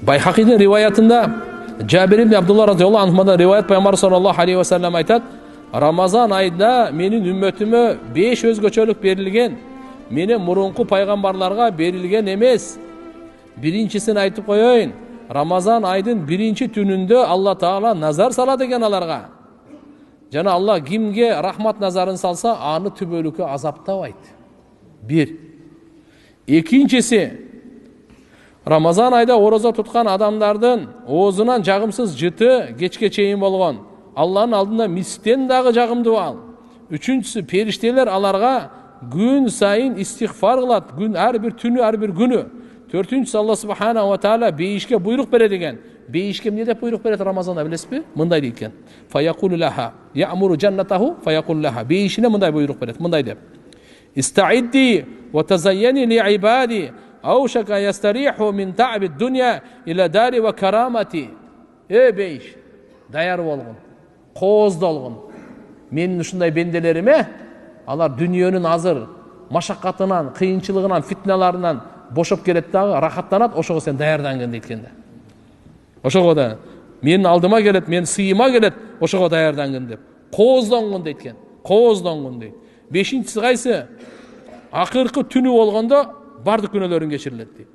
Байхақидің риwayatында Жабир ибн Абдулла радиаллаху анхудан риwayat пайғамбар саллаллаху алейхи ва саллям айтады: Рамазан айында менің үмметіме 5 өзгөчөлүк берилген, менен мурунку пайгамбарларга берилген эмес. Биринчисин айтып коеюн. Рамазан айдын биринчи түнүндө Алла Таала назар салат экен аларга. Жана Алла кимге рахмат назарын салса, аны түбөлүккө азаптабайт. Бир. Экинчиси, Рамазан айда ораза туткан адамдардын оозунан жагымсыз жыты кечке чейин болгон. Алланын алдында мисктен дагы жагымдуу ал. Үчүнчүсү, периштелер аларга күн сайын истигфар кылат, күн ар бир түнү, ар бир күнү. Төртүнчүсү, Алла субхана ва таала бейишке буйрук берет экен. Бейишке эмне деп буйрук берет Рамазанда билесизби? Мындай дейт экен. Фаякулу лаха, я'муру жаннатаху фаякул лаха. Бейишине мындай буйрук берет, мындай деп. Истаидди ва тазайяни ли ибади, аушака ястариху мин та'би дуnya ила дари ва карамати. Бейиш, даяр болгон, кооздолгон. Менин ушундай бенделериме, алар дүниөнүн азыр машаккатынан, кыйынчылыгынан, фитналарынан бошоп келет дагы, рахаттанат, ошого сен даярдангын дейт экен да. Ошого да менин алдыма келет, менин сыйыма келет, ошого даярдангын деп. Кооздонгон дейт экен. Кооздонгон дейт. Бешинчиси кайсы? Акыркы түнү болгондо бардык күнөөлөрүң кечирилет дейт.